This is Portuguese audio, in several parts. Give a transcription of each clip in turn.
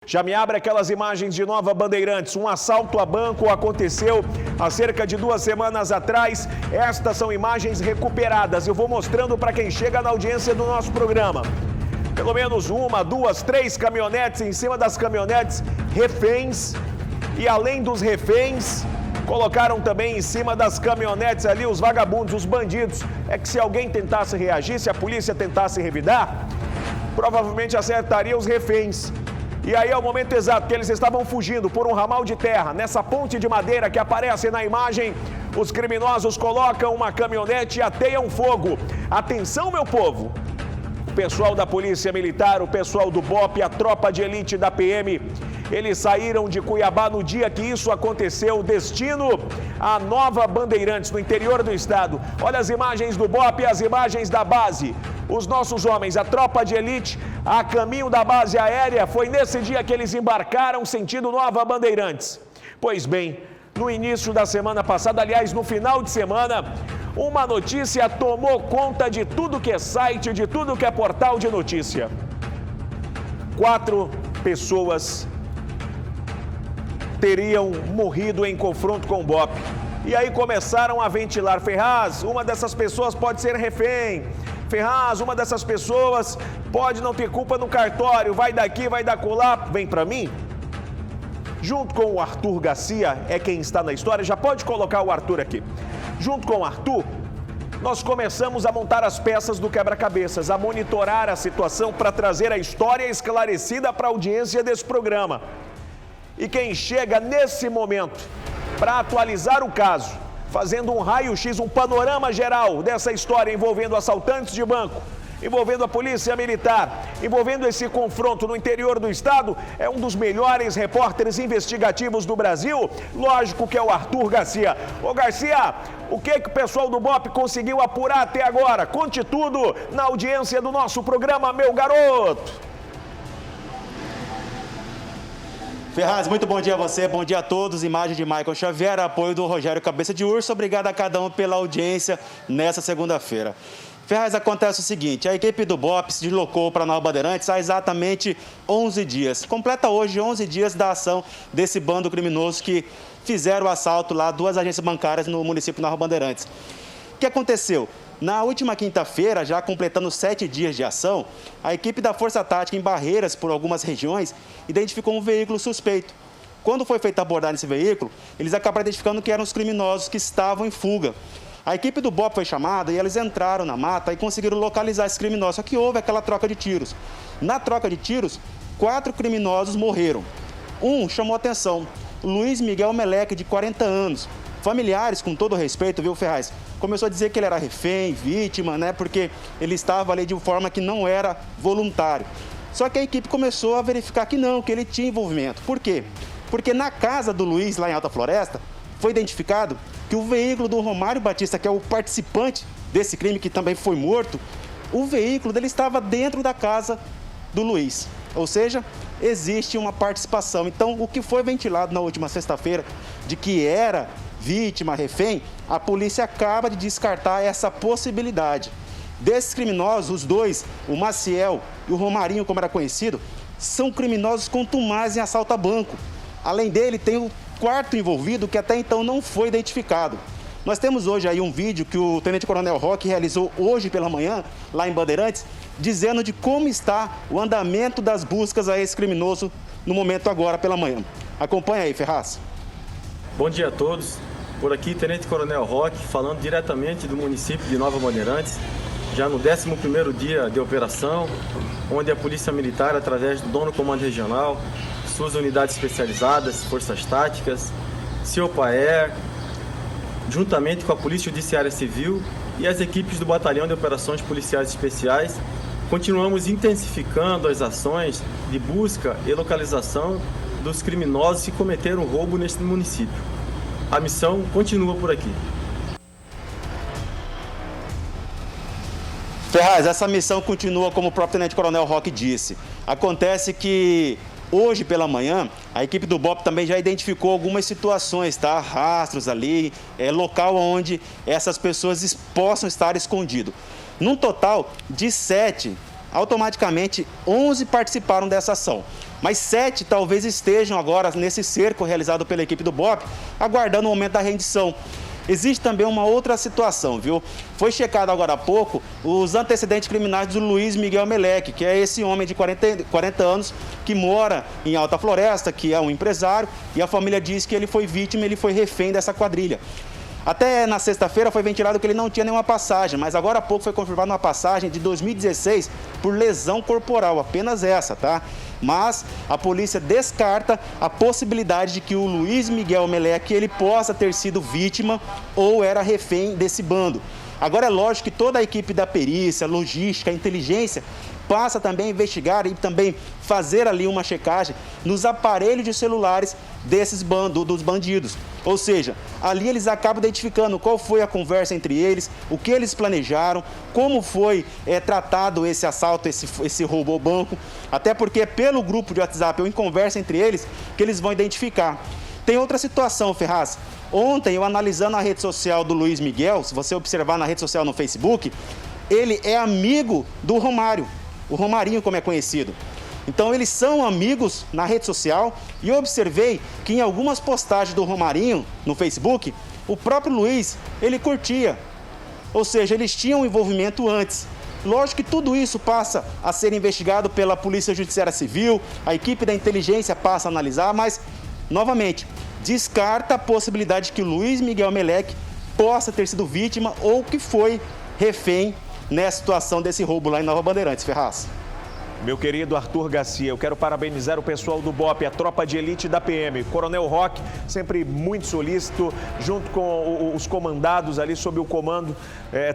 Já me abre aquelas imagens de Nova Bandeirantes. Um assalto a banco aconteceu há cerca de 2 semanas atrás. Estas são imagens recuperadas. Eu vou mostrando para quem chega na audiência do nosso programa. Pelo menos 1, 2, 3 caminhonetes, em cima das caminhonetes, reféns. E além dos reféns, colocaram também em cima das caminhonetes ali os vagabundos, os bandidos. É que se alguém tentasse reagir, se a polícia tentasse revidar, provavelmente acertaria os reféns. E aí é o momento exato que eles estavam fugindo por um ramal de terra. Nessa ponte de madeira que aparece na imagem, os criminosos colocam uma caminhonete e ateiam fogo. Atenção, meu povo! O pessoal da Polícia Militar, o pessoal do BOP, a tropa de elite da PM, eles saíram de Cuiabá no dia que isso aconteceu, destino a Nova Bandeirantes, no interior do estado. Olha as imagens do BOP e as imagens da base. Os nossos homens, a tropa de elite, a caminho da base aérea, foi nesse dia que eles embarcaram sentido Nova Bandeirantes. Pois bem, no início da semana passada, aliás, no final de semana, uma notícia tomou conta de tudo que é site, de tudo que é portal de notícia. 4 pessoas teriam morrido em confronto com o BOP. E aí começaram a ventilar: Ferraz, uma dessas pessoas pode ser refém. Ferraz, uma dessas pessoas pode não ter culpa no cartório, vai daqui, vai da colar, vem para mim. Junto com o Arthur Garcia, é quem está na história, já pode colocar o Arthur aqui. Junto com o Arthur, nós começamos a montar as peças do quebra-cabeças, a monitorar a situação para trazer a história esclarecida para a audiência desse programa. E quem chega nesse momento para atualizar o caso, fazendo um raio-x, um panorama geral dessa história envolvendo assaltantes de banco, envolvendo a Polícia Militar, envolvendo esse confronto no interior do estado, é um dos melhores repórteres investigativos do Brasil, lógico que é o Arthur Garcia. Ô Garcia, o que o pessoal do BOP conseguiu apurar até agora? Conte tudo na audiência do nosso programa, meu garoto. Ferraz, muito bom dia a você, bom dia a todos. Imagem de Michael Xavier, apoio do Rogério Cabeça de Urso. Obrigado a cada um pela audiência nessa segunda-feira. Ferraz, acontece o seguinte: a equipe do BOP se deslocou para Nova Bandeirantes há exatamente 11 dias. Completa hoje 11 dias da ação desse bando criminoso que fizeram o assalto lá, 2 agências bancárias no município de Nova Bandeirantes. O que aconteceu? Na última quinta-feira, já completando 7 dias de ação, a equipe da Força Tática em Barreiras, por algumas regiões, identificou um veículo suspeito. Quando foi feita a abordagem nesse veículo, eles acabaram identificando que eram os criminosos que estavam em fuga. A equipe do BOP foi chamada e eles entraram na mata e conseguiram localizar esses criminosos, só que houve aquela troca de tiros. Na troca de tiros, 4 criminosos morreram. Um chamou atenção: Luiz Miguel Meleque, de 40 anos. Familiares, com todo respeito, viu, Ferraz, começou a dizer que ele era refém, vítima, né, porque ele estava ali de forma que não era voluntário. Só que a equipe começou a verificar que não, que ele tinha envolvimento. Por quê? Porque na casa do Luiz, lá em Alta Floresta, foi identificado que o veículo do Romário Batista, que é o participante desse crime, que também foi morto, o veículo dele estava dentro da casa do Luiz. Ou seja, existe uma participação. Então, o que foi ventilado na última sexta-feira de que era vítima, refém, a polícia acaba de descartar essa possibilidade. Desses criminosos, os 2, o Maciel e o Romarinho, como era conhecido, são criminosos contumazes em assalto a banco. Além dele, tem o 4º envolvido, que até então não foi identificado. Nós temos hoje aí um vídeo que o Tenente Coronel Roque realizou hoje pela manhã, lá em Bandeirantes, dizendo de como está o andamento das buscas a esse criminoso no momento agora pela manhã. Acompanha aí, Ferraz. Bom dia a todos. Por aqui, Tenente Coronel Roque, falando diretamente do município de Nova Bandeirantes, já no 11º dia de operação, onde a Polícia Militar, através do Dono Comando Regional, suas unidades especializadas, Forças Táticas, CIOPAER, juntamente com a Polícia Judiciária Civil e as equipes do Batalhão de Operações Policiais Especiais, continuamos intensificando as ações de busca e localização dos criminosos que cometeram roubo neste município. A missão continua por aqui. Ferraz, essa missão continua como o próprio Tenente Coronel Roque disse. Acontece que hoje pela manhã, a equipe do BOP também já identificou algumas situações, tá? Rastros ali, local onde essas pessoas possam estar escondidas. Num total de 7, automaticamente 11 participaram dessa ação. mas 7 talvez estejam agora nesse cerco realizado pela equipe do BOPE, aguardando o momento da rendição. Existe também uma outra situação, viu? Foi checado agora há pouco os antecedentes criminais do Luiz Miguel Meleque, que é esse homem de 40 anos que mora em Alta Floresta, que é um empresário, e a família diz que ele foi vítima, ele foi refém dessa quadrilha. Até na sexta-feira foi ventilado que ele não tinha nenhuma passagem, mas agora há pouco foi confirmada uma passagem de 2016 por lesão corporal, apenas essa, tá? Mas a polícia descarta a possibilidade de que o Luiz Miguel Meleque ele possa ter sido vítima ou era refém desse bando. Agora é lógico que toda a equipe da perícia, logística, inteligência passa também a investigar e também fazer ali uma checagem nos aparelhos de celulares dos bandidos. Ou seja, ali eles acabam identificando qual foi a conversa entre eles, o que eles planejaram, como foi tratado esse assalto, esse roubo ao banco, até porque é pelo grupo de WhatsApp ou em conversa entre eles que eles vão identificar. Tem outra situação, Ferraz. Ontem, eu analisando a rede social do Luiz Miguel, se você observar na rede social no Facebook, ele é amigo do Romário, o Romarinho como é conhecido. Então eles são amigos na rede social e eu observei que em algumas postagens do Romarinho no Facebook, o próprio Luiz, ele curtia. Ou seja, eles tinham um envolvimento antes. Lógico que tudo isso passa a ser investigado pela Polícia Judiciária Civil, a equipe da inteligência passa a analisar, mas, novamente, descarta a possibilidade de que o Luiz Miguel Meleque possa ter sido vítima ou que foi refém nessa situação desse roubo lá em Nova Bandeirantes, Ferraz. Meu querido Arthur Garcia, eu quero parabenizar o pessoal do BOPE, a tropa de elite da PM. Coronel Roque, sempre muito solícito, junto com os comandados ali sob o comando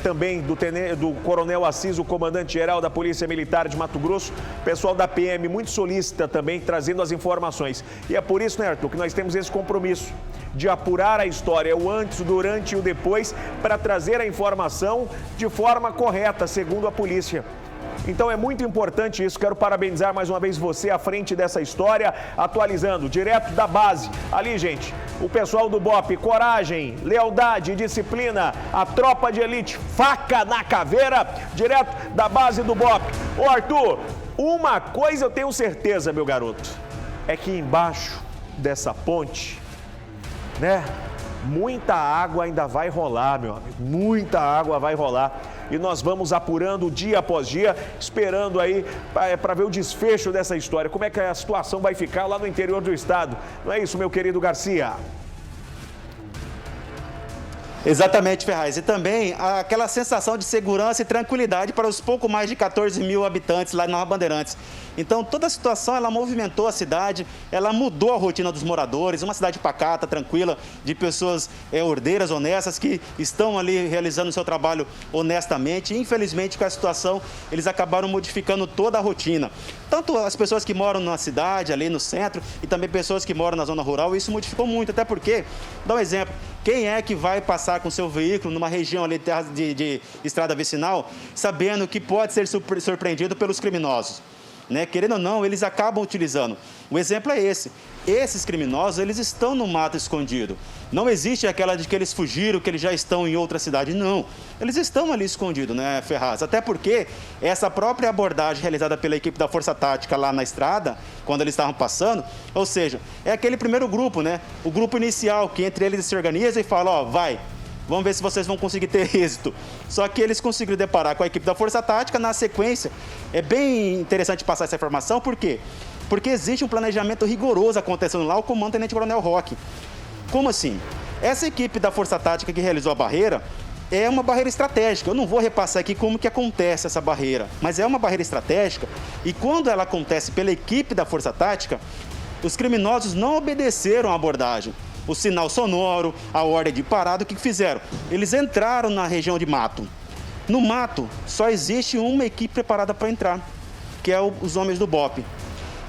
também do Coronel Assis, o comandante-geral da Polícia Militar de Mato Grosso. Pessoal da PM muito solícita também, trazendo as informações. E é por isso, né, Arthur, que nós temos esse compromisso de apurar a história, o antes, o durante e o depois, para trazer a informação de forma correta, segundo a polícia. Então é muito importante isso, quero parabenizar mais uma vez você à frente dessa história, atualizando direto da base. Ali, gente, o pessoal do BOPE, coragem, lealdade, disciplina, a tropa de elite, faca na caveira, direto da base do BOPE. Ô Arthur, uma coisa eu tenho certeza, meu garoto, é que embaixo dessa ponte, né, muita água ainda vai rolar, meu amigo, muita água vai rolar. E nós vamos apurando dia após dia, esperando aí para ver o desfecho dessa história. Como é que a situação vai ficar lá no interior do estado? Não é isso, meu querido Garcia? Exatamente, Ferraz. E também aquela sensação de segurança e tranquilidade para os pouco mais de 14 mil habitantes lá em Nova Bandeirantes. Então, toda a situação, ela movimentou a cidade, ela mudou a rotina dos moradores, uma cidade pacata, tranquila, de pessoas ordeiras, honestas, que estão ali realizando o seu trabalho honestamente. E, infelizmente, com a situação, eles acabaram modificando toda a rotina. Tanto as pessoas que moram na cidade, ali no centro, e também pessoas que moram na zona rural, isso modificou muito, até porque, dá um exemplo, quem é que vai passar com seu veículo numa região ali de estrada vicinal, sabendo que pode ser surpreendido pelos criminosos? Né? Querendo ou não, eles acabam utilizando. O exemplo é esse. Esses criminosos, eles estão no mato escondido. Não existe aquela de que eles fugiram, que eles já estão em outra cidade. Não. Eles estão ali escondidos, né, Ferraz? Até porque essa própria abordagem realizada pela equipe da Força Tática lá na estrada, quando eles estavam passando, ou seja, é aquele primeiro grupo, né? O grupo inicial, que entre eles se organiza e fala, ó, vai. Vamos ver se vocês vão conseguir ter êxito. Só que eles conseguiram deparar com a equipe da Força Tática na sequência. É bem interessante passar essa informação, por quê? Porque existe um planejamento rigoroso acontecendo lá, o comando Tenente Coronel Roque. Como assim? Essa equipe da Força Tática que realizou a barreira é uma barreira estratégica. Eu não vou repassar aqui como que acontece essa barreira, mas é uma barreira estratégica e quando ela acontece pela equipe da Força Tática, os criminosos não obedeceram à abordagem. O sinal sonoro, a ordem de parada, o que fizeram? Eles entraram na região de mato. No mato, só existe uma equipe preparada para entrar, que é os homens do BOPE.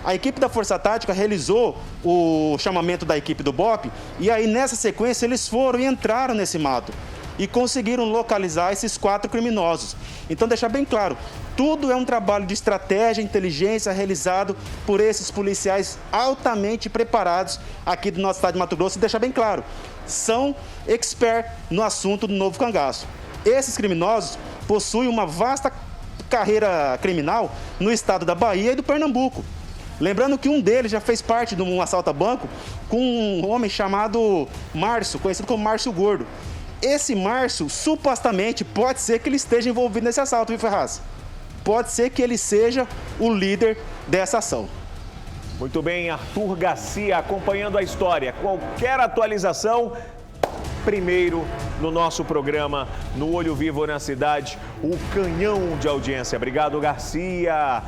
A equipe da Força Tática realizou o chamamento da equipe do BOPE e aí, nessa sequência, eles foram e entraram nesse mato e conseguiram localizar esses 4 criminosos. Então, deixar bem claro, tudo é um trabalho de estratégia e inteligência realizado por esses policiais altamente preparados aqui do nosso estado de Mato Grosso. E deixar bem claro, são expert no assunto do Novo Cangaço. Esses criminosos possuem uma vasta carreira criminal no estado da Bahia e do Pernambuco. Lembrando que um deles já fez parte de um assalto a banco com um homem chamado Márcio, conhecido como Márcio Gordo. Esse Márcio, supostamente, pode ser que ele esteja envolvido nesse assalto, viu, Ferraz? Pode ser que ele seja o líder dessa ação. Muito bem, Arthur Garcia acompanhando a história. Qualquer atualização, primeiro no nosso programa, no Olho Vivo na Cidade, o canhão de audiência. Obrigado, Garcia.